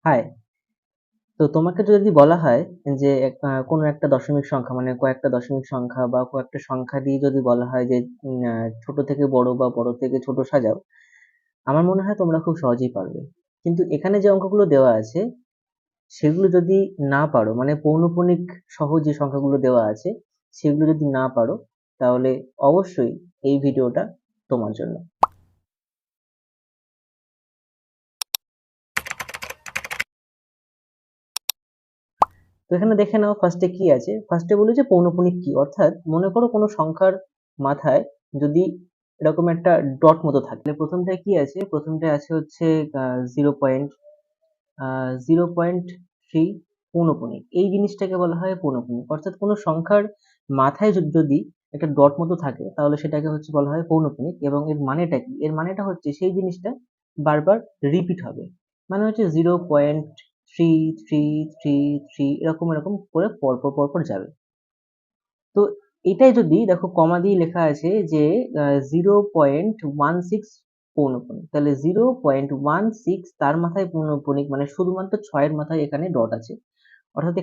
High. তো তোমাকে যদি বলা হয় যে কোনো একটা দশমিক সংখ্যা মানে কয়েকটা দশমিক সংখ্যা বা কয়েকটা সংখ্যা দিয়ে যদি বলা হয় যে ছোট থেকে বড় বা বড় থেকে ছোট সাজাও, আমার মনে হয় তোমরা খুব সহজেই পারবে। কিন্তু এখানে যে অঙ্কগুলো দেওয়া আছে সেগুলো যদি না পারো, মানে পৌনঃপুনিক সহ যে সংখ্যাগুলো দেওয়া আছে সেগুলো যদি না পারো, তাহলে অবশ্যই এই ভিডিওটা তোমার জন্য। তো এখানে দেখে নাও ফার্স্টে কি আছে। ফার্স্টে বলি যে পৌনঃপুনিক কি, অর্থাৎ মনে করো কোনো সংখ্যার মাথায় যদি এরকম একটা ডট মতো থাকে, তাহলে প্রথমটায় কি আছে, প্রথমটায় আছে হচ্ছে 0.3 পৌনঃপুনিক। এই জিনিসটাকে বলা হয় পৌনঃপুনিক, অর্থাৎ কোনো সংখ্যার মাথায় যদি একটা ডট মতো থাকে তাহলে সেটাকে হচ্ছে বলা হয় পৌনঃপুনিক। এবং এর মানেটা কি, এর মানেটা হচ্ছে সেই জিনিসটা বারবার রিপিট হবে। মানে হচ্ছে 0.3333 এরকম এরকম করে পরপর পরপর যাবে। তো এটাই যদি দেখো কমা দিয়ে লেখা আছে যে 0.16 পৌনঃপুনিক, তাহলে 0.16 তার মাথায় পৌনঃপুনিক, মানে শুধুমাত্র ছয়ের মাথায় এখানে ডট আছে। অর্থাৎ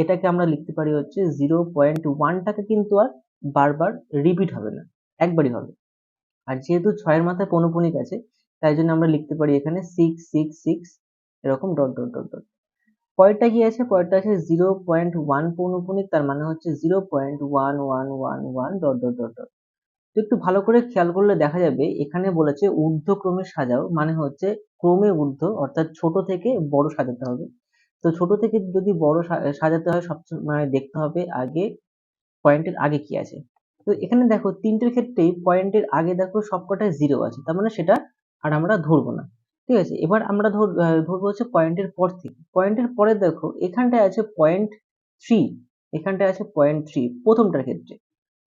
এটাকে আমরা লিখতে পারি হচ্ছে 0.1টাকে কিন্তু আর বারবার রিপিট হবে না, একবারই হবে। আর যেহেতু ছয়ের মাথায় পৌনঃপুনিক আছে, তাই জন্য আমরা লিখতে পারি এখানে 666 এরকম ডট ডট ডট ডট। পরেরটা কি আছে, পরেরটা আছে 0.1 পৌনঃপুনিক, তার মানে হচ্ছে 0.1111 ডট ডট ডট ডট। তো একটু ভালো করে খেয়াল করলে দেখা যাবে এখানে বলেছে ঊর্ধ্বক্রমে সাজাও, মানে হচ্ছে ক্রমে ঊর্ধ্ব, অর্থাৎ ছোট থেকে বড় সাজাতে হবে। তো ছোট থেকে যদি বড় সাজাতে হয় সবসময় দেখতে হবে আগে পয়েন্টের আগে কি আছে। তো এখানে দেখো তিনটের ক্ষেত্রেই পয়েন্টের আগে দেখো সবকটায় জিরো আছে, তার মানে সেটা আর আমরা ধরবো না। ঠিক আছে, এবার আমরা ধরবো হচ্ছে পয়েন্টের পর থেকে। পয়েন্টের পরে দেখো এখানটায় আছে 0.3, এখানটায় আছে 0.3 প্রথমটার ক্ষেত্রে,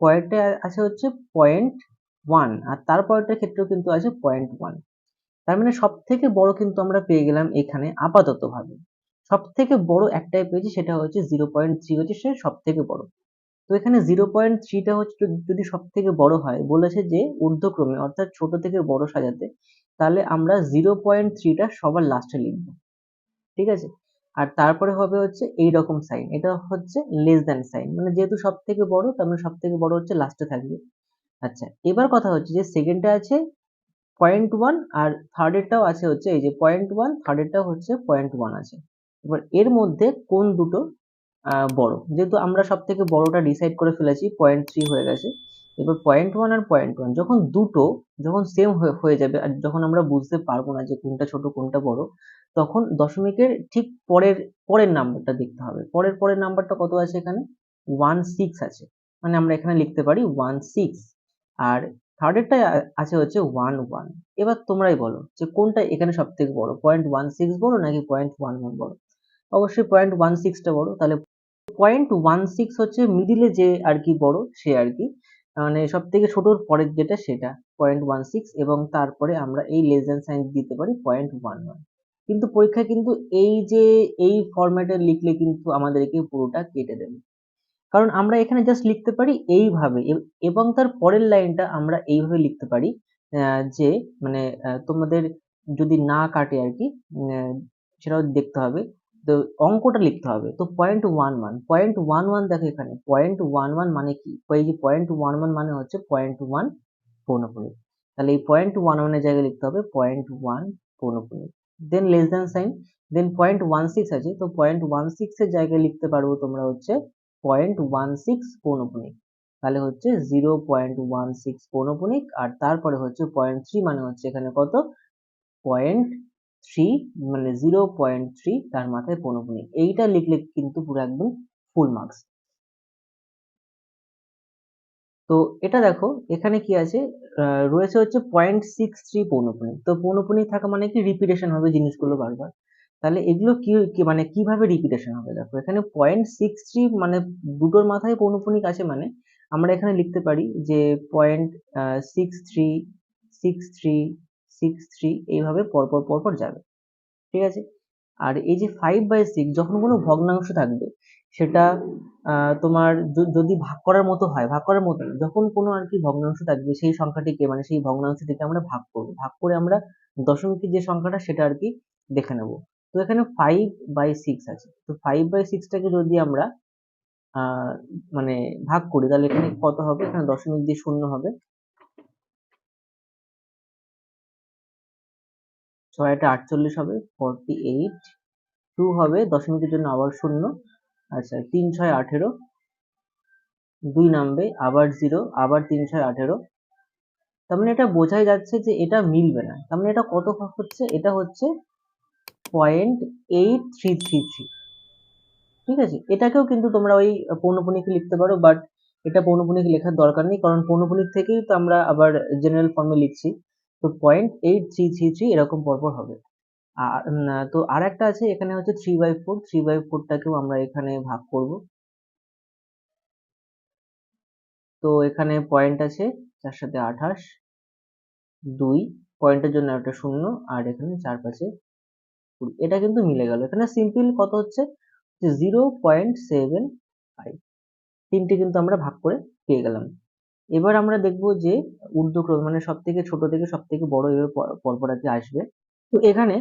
পরেরটা আছে হচ্ছে 0.1, আর তারপরেরটার ক্ষেত্রেও কিন্তু আছে 0.1। তার মানে সব থেকে বড় কিন্তু আমরা পেয়ে গেলাম এখানে আপাতত ভাবে। সব থেকে বড় একটাই পেয়েছি, সেটা হচ্ছে 0.3, হচ্ছে সে সব থেকে বড়। তো এখানে 0.3টা হচ্ছে যদি সব থেকে বড় হয়, বলেছে যে ঊর্ধ্বক্রমে অর্থাৎ ছোট থেকে বড় সাজাতে, তাহলে আমরা 0.3টা সবার লাস্টে লিখবো। ঠিক আছে, আর তারপরে হবে হচ্ছে এই রকম সাইন, এটা হচ্ছে লেস দ্যান সাইন, মানে যেহেতু সব থেকে বড় তার মানে সব থেকে বড় হচ্ছে লাস্টে থাকবে। আচ্ছা, এবার কথা হচ্ছে যে সেকেন্ডটা আছে 0.1, আর থার্ডেরটাও আছে হচ্ছে এই যে 0.1, থার্ডেরটাও হচ্ছে 0.1 আছে। এবার এর মধ্যে কোন দুটো বড়, যেহেতু আমরা সব থেকে বড়টা ডিসাইড করে ফেলেছি, 0.3 হয়ে গেছে। এবার 0.1 আর 0.1 যখন দুটো যখন সেম হয়ে যাবে, আর যখন আমরা বুঝতে পারবো না যে কোনটা ছোট কোনটা বড়, তখন দশমিকের ঠিক পরের পরের নাম্বারটা দেখতে হবে। পরের পরের নাম্বারটা কত আছে এখানে, 16 আছে, মানে আমরা এখানে লিখতে পারি 16। আর থার্ডেরটায় আছে হচ্ছে 11। এবার তোমরাই বলো যে কোনটা এখানে সব থেকে বড়, 0.16 বড় নাকি 0.11 বড়। অবশ্যই 0.16টা বড়। তাহলে 0.16 হচ্ছে মিডিলে যে আর কি বড় সে আর কি, মানে সব থেকে ছোটর পরের যেটা সেটা 0.16, এবং তারপরে আমরা এই লেস দ্যান সাইন দিতে পারি 0.11। কিন্তু পরীক্ষায় কিন্তু এই যে এই ফরম্যাটে লিখলে কিন্তু আমাদেরকে পুরোটা কেটে দেবে, কারণ আমরা এখানে জাস্ট লিখতে পারি এইভাবে, এবং তার পরের লাইনটা আমরা এইভাবে লিখতে পারি যে মানে তোমাদের যদি না কাটে আর কি, সেটাও দেখতে হবে। তো অঙ্কটা লিখতে হবে। তো 0.11 দেখো এখানে 0.11 মানে কি, এই যে 0.11 মানে হচ্ছে 0.1 পৌনঃপুনিক। তাহলে এই 0.11 এর জায়গায় লিখতে হবে 0.1 পৌনঃপুনিক, দেন লেস দ্যান সাইন, দেন 0.16 আছে, তো 0.16 এর জায়গায় লিখতে পারবো তোমরা হচ্ছে 0.16 পৌনঃপুনিক। তাহলে হচ্ছে 0.16 পৌনঃপুনিক, আর তারপরে হচ্ছে 0.3 মানে হচ্ছে এখানে কত, 0.3, মানে 0.3 তার মাথায় পৌনঃপুনিক। এইটা লিখলে কিন্তু পুরো একদম ফুল মার্কস। তো এটা দেখো এখানে কি আছে, রয়েছে হচ্ছে 0.63 পৌনঃপুনিক। তো পৌনঃপুনিক থাকা মানে কি রিপিটেশন হবে জিনিসগুলো বারবার। তাহলে এগুলো মানে কিভাবে রিপিটেশন হবে, দেখো এখানে 0.63 মানে দুটোর মাথায় পৌনঃপুনিক আছে, মানে আমরা এখানে লিখতে পারি যে 0.63 এইভাবে পরপর পরপর যাবে। ঠিক আছে, আর এই যে 5/6 যখন কোনো ভগ্নাংশ থাকবে, সেটা তোমার যদি ভাগ করার মতো হয়, ভাগ করার মতো না, যখন কোনো আর কি ভগ্নাংশ থাকবে সেই সংখ্যাটিকে মানে সেই ভগ্নাংশটিকে আমরা ভাগ করবো, ভাগ করে আমরা দশমিকের যে সংখ্যাটা সেটা আর কি দেখে নেব। তো এখানে 5/6 আছে, তো 5/6টাকে যদি আমরা মানে ভাগ করি তাহলে এখানে কত হবে, এখানে দশমিক দিয়ে শূন্য হবে, 6×8 = 48 হবে, 48, 2 হবে দশমিকের জন্য আবার শূন্য, আচ্ছা 3×6 = 18, 2 নামবে আবার 0, আবার 3×6 = 18, তার মানে এটা বোঝাই যাচ্ছে যে এটা মিলবে না, তার মানে এটা কত হচ্ছে, এটা হচ্ছে 0.8333। ঠিক আছে, এটাকেও কিন্তু তোমরা ওই পৌনঃপুনিকে লিখতে পারো, বাট এটা পৌনঃপুনিক লেখার দরকার নেই, কারণ পৌনঃপুনিক থেকেই তো আমরা আবার জেনারেল ফর্মে লিখছি। তো 0.8333 এরকম পরপর হবে। আর তো আর একটা আছে এখানে হচ্ছে 3/4, 3/4টাকেও আমরা এখানে ভাগ করব। তো এখানে পয়েন্ট আছে 4 × 7 = 28, 2 পয়েন্টের জন্য একটা শূন্য, আর এখানে 4×5 = 20। এটা কিন্তু মিলে গেল, এখানে সিম্পল কত হচ্ছে যে 0.75, তিনটে কিন্তু আমরা ভাগ করে পেয়ে গেলাম। এবার আমরা দেখব যে ঊর্ধ্বক্রমে মানে সব থেকে ছোট থেকে সব থেকে বড় এভাবে পরপর আর কি আসবে। তো এখানে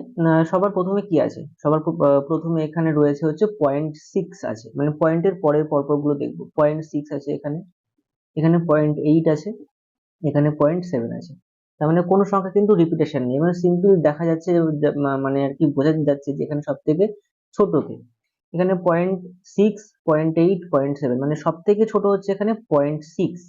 সবার প্রথমে কি আছে, সবার প্রথমে এখানে রয়েছে হচ্ছে 0.6 আছে, মানে পয়েন্টের পরের পরপর গুলো দেখবো। 0.6 আছে এখানে, এখানে 0.8 আছে, এখানে 0.7 আছে, তার মানে কোনো সংখ্যা কিন্তু রিপিটেশন নেই, মানে সিম্পল দেখা যাচ্ছে মানে আর কি বোঝা যাচ্ছে যে এখানে সব থেকে ছোট কে। এখানে 0.6, 0.8, 0.7, মানে সব থেকে ছোট হচ্ছে এখানে 0.6,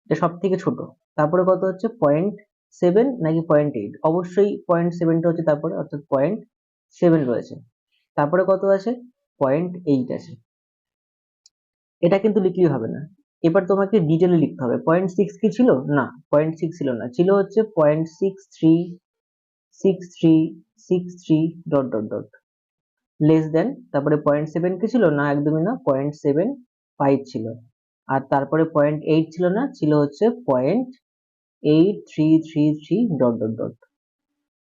এটা সব থেকে ছোট। তারপরে কত হচ্ছে 0.7 নাকি 0.8, অবশ্যই 0.7টা হচ্ছে তারপরে, অর্থাৎ 0.7 রয়েছে। তারপরে কত আছে 0.8 আছে, এটা কিন্তু লিখলেই হবে না, এবার তোমাকে ডিটেলে লিখতে হবে। 0.6 কি ছিল, না 0.6 ছিল না, ছিল হচ্ছে 0.636363 dot dot dot less than, তারপরে 0.7 কি ছিল, না একদমই না, 0.75 ছিল, আর তারপরে 0.8 ছিল না, ছিল হচ্ছে 0.8333 ডট ডট ডট।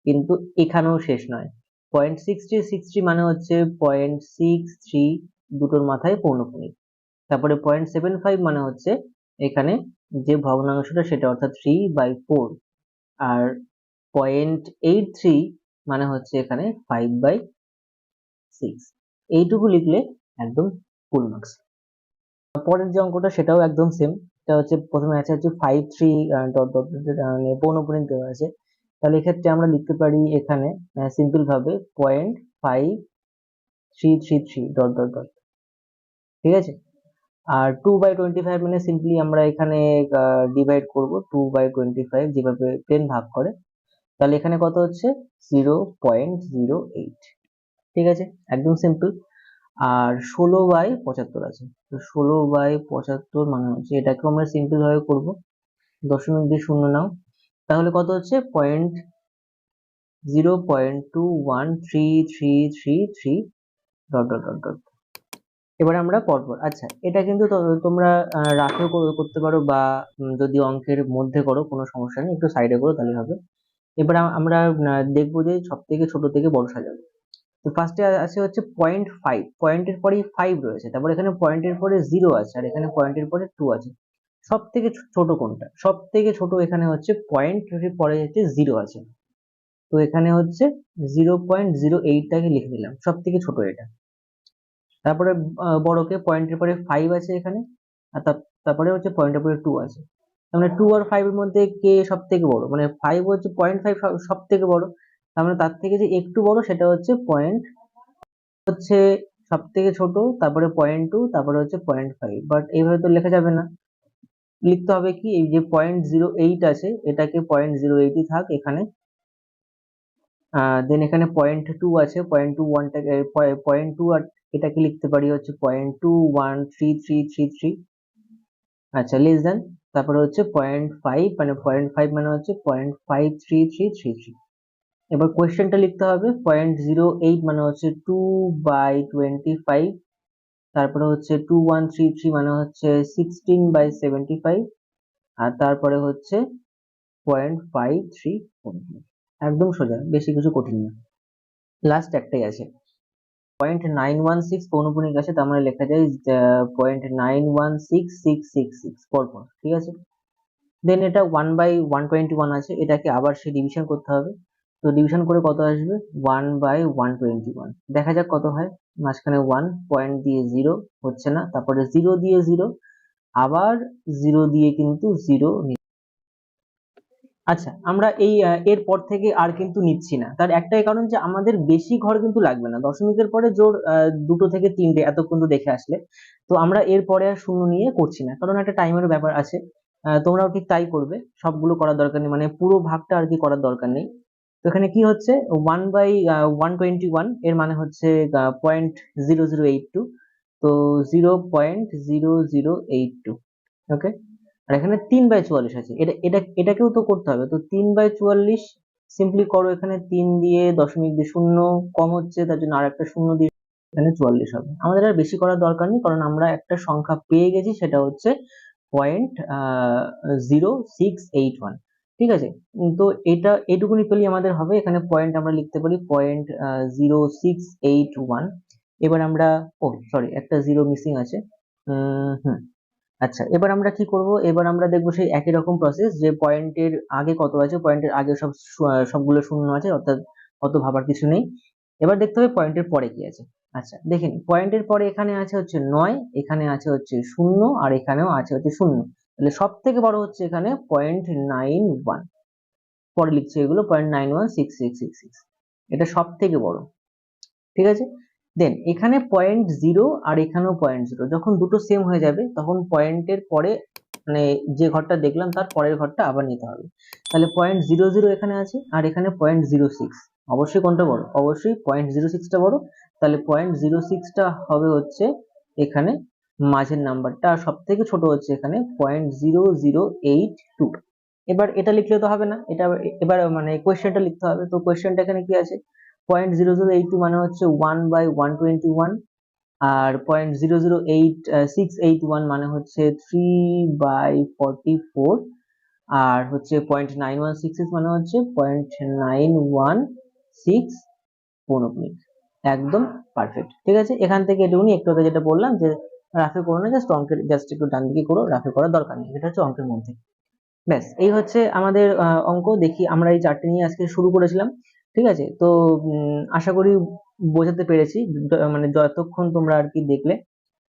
কিন্তু এখানেও শেষ নয়, 0.6363 মানে হচ্ছে 0.63 দুটোর মাথায় পৌনঃপুনিক, তারপরে 0.75 মানে হচ্ছে এখানে যে ভগ্নাংশটা সেটা, অর্থাৎ 3/4, আর 0.83 মানে হচ্ছে এখানে 5/6। এইটুকু লিখলে একদম ফুল মার্কস। পরের যে অঙ্কটা সেটাও একদম সেম, এটা হচ্ছে প্রথমে আছে হচ্ছে 53 ডট ডট মানে পৌনঃপুনিক দেওয়া আছে, তাহলে এক্ষেত্রে আমরা লিখতে পারি এখানে সিম্পল ভাবে 0.5333 ডট ডট ডট। ঠিক আছে, আর 2/25 মানে সিম্পলি আমরা এখানে ডিভাইড করব 2/25, যেভাবে 10 ভাগ করে, তাহলে এখানে কত হচ্ছে 0.08। ঠিক আছে, একদম সিম্পল। আর 16/75 আছে, তো 16/75 মানে হচ্ছে এটাকে আমরা সিম্পল ভাবে করব, দশমিক দিয়ে শূন্য নাও, তাহলে কত হচ্ছে 0.013333 ডট ডট ডট ডট। এবার আমরা পরপর, আচ্ছা এটা কিন্তু তোমরা রাফেও করতে পারো, বা যদি অঙ্কের মধ্যে করো কোনো সমস্যা নেই, একটু সাইডে করো তাহলে হবে। এবার আমরা দেখবো যে সব থেকে ছোট থেকে বড় সাজাবো। তো ফার্স্টে আছে হচ্ছে 0.5, পয়েন্টের পরে 5 রয়েছে, তারপর এখানে পয়েন্টের পরে 0 আছে, আর এখানে পয়েন্টের পরে 2 আছে। সব থেকে ছোট কোনটা, সব থেকে ছোট এখানে হচ্ছে পয়েন্টের পরে হচ্ছে 0 আছে, তো এখানে হচ্ছে 0.08টাকে লিখে দিলাম, সব থেকে ছোট এটা। তারপরে বড়কে পয়েন্টের পরে 5 আছে এখানে, আর তারপরে হচ্ছে পয়েন্টের পরে 2 আছে, তার মানে 2 আর 5 এর মধ্যে কে সব থেকে বড়, মানে 5 হচ্ছে 0.5 সব থেকে বড়, তার মানে তার থেকে যে একটু বড় সেটা হচ্ছে পয়েন্ট, হচ্ছে সব থেকে ছোট, তারপরে 0.2, তারপরে হচ্ছে 0.5, বাট এইভাবে তো লেখা যাবে না, লিখতে হবে কি, এই যে 0.08 আছে এটাকে 0.08ই থাক এখানে, দেন এখানে 0.2 আছে, 0.21টাকে 0.2 আর এটাকে লিখতে পারি হচ্ছে 0.213333। আচ্ছা লেস দেন, তারপরে হচ্ছে 0.5, মানে 0.5 মানে হচ্ছে 0.53333। এবার কোয়েশ্চেনটা লিখতে হবে, 0.08 মানে হচ্ছে 2/25, তারপরে হচ্ছে 2133 মানে হচ্ছে 16/75, আর তারপরে হচ্ছে 0.53, একদম সোজা, বেশি কিছু কঠিন না। লাস্ট একটাই আছে 0.916 পৌনঃপুনিক আছে, তার মানে লেখা যায় 0.9166666 পরপর। ঠিক আছে, দেন এটা 1/121 আছে, এটাকে আবার সে ডিভিশন করতে হবে, তো ডিভিশন করে কত আসবে 1/121। দেখা যাক কত হয়। মাঝখানে 1 পয়েন্ট দিয়ে 0 হচ্ছে না, তারপরে 0 দিয়ে 0, আবার 0 দিয়ে কিন্তু 0। আচ্ছা, আমরা এর পর থেকে আর কিন্তু নিচ্ছি না, তার একটাই কারণ যে আমাদের বেশি ঘর কিন্তু লাগবে না, দশমিকের পরে জোর 2 থেকে 3টে এতক্ষণ তো দেখে আসলে। তো আমরা এর পরে আর শূন্য নিয়ে করছি না, কারণ একটা টাইমের ব্যাপার আছে। তোমরাও ঠিক তাই করবে, সবগুলো করার দরকার নেই, মানে পুরো ভাগটা আর কি করার দরকার নেই। তো এখানে কি হচ্ছে 1/121, এর মানে হচ্ছে 0.0082। তো 0.0082। ওকে, আর এখানে 3/44 আছে, এটাকেও তো করতে হবে। তো 3/44 সিম্পলি করো, এখানে 3 দিয়ে দশমিক দিয়ে শূন্য কম হচ্ছে, তার জন্য আর একটা শূন্য দিয়ে এখানে 44 হবে। আমাদের আর বেশি করার দরকার নেই, কারণ আমরা একটা সংখ্যা পেয়ে গেছি, সেটা হচ্ছে 0.0681। ঠিক আছে, তো এটা এটুকুনি পেলেই আমাদের হবে। এখানে পয়েন্ট আমরা লিখতে পারি 0.0681। এবার আমরা, ও সরি, একটা জিরো মিসিং আছে। হুম, আচ্ছা, এবার আমরা কি করব, এবার আমরা দেখবো সেই একই রকম প্রসেস, যে পয়েন্টের আগে কত আছে, পয়েন্টের আগে সবগুলো শূন্য আছে, অর্থাৎ অত ভাবার কিছু নেই। এবার দেখতে হবে পয়েন্টের পরে কি আছে। আচ্ছা দেখে নিই, পয়েন্টের পরে এখানে আছে হচ্ছে 9, এখানে আছে হচ্ছে 0, আর এখানেও আছে হচ্ছে 0। তাহলে সব থেকে বড় হচ্ছে এখানে 0.91। পরে লিখছে এগুলো 0.916666, এটা সব থেকে বড়। ঠিক আছে, দেন এখানে 0.0 আর এখানেও 0.0, যখন দুটো সেম হয়ে যাবে তখন পয়েন্টের পরে, মানে যে ঘরটা দেখলাম তার পরের ঘরটা আবার নিতে হবে। তাহলে 0.00 এখানে আছে, আর এখানে 0.06। অবশ্যই কোনটা বড়, অবশ্যই 0.06টা বড়। তাহলে 0.06টা হবে হচ্ছে এখানে মাঝের নাম্বারটা, আর সব থেকে ছোট হচ্ছে এখানে 0.0082। এবার এটা লিখলে তো হবে না, এটা এবার মানে কোয়েশ্চেনটা লিখতে হবে। তো কোয়েশ্চেনটা এখানে কি আছে, 0.0082 মানে হচ্ছে 1/121, আর 0.008681 মানে হচ্ছে 3/44, আর হচ্ছে 0.9166 মানে হচ্ছে 0.916 পৌনঃপুনিক। একদম পারফেক্ট। ঠিক আছে, এখান থেকে এটুকুনি, একটু আগে যেটা বললাম যে রাফে করো না, জাস্ট অঙ্কের জাস্ট একটু ডান দিকে করো, রাফে করার দরকার নেই, এটা হচ্ছে অঙ্কের মধ্যে। ব্যাস, এই হচ্ছে আমাদের অঙ্ক। দেখি, আমরা এই চারটে নিয়ে আজকে শুরু করেছিলাম। ঠিক আছে, তো আশা করি বোঝাতে পেরেছি, মানে যতক্ষণ তোমরা আর কি দেখলে।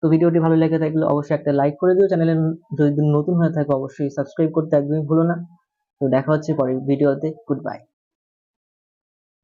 তো ভিডিওটি ভালো লেগে থাকলে অবশ্যই একটা লাইক করে দিও, চ্যানেলে যদি নতুন হয়ে থাকো অবশ্যই সাবস্ক্রাইব করতে একদমই ভুলো না। তো দেখা হচ্ছে পরের ভিডিওতে, গুড বাই।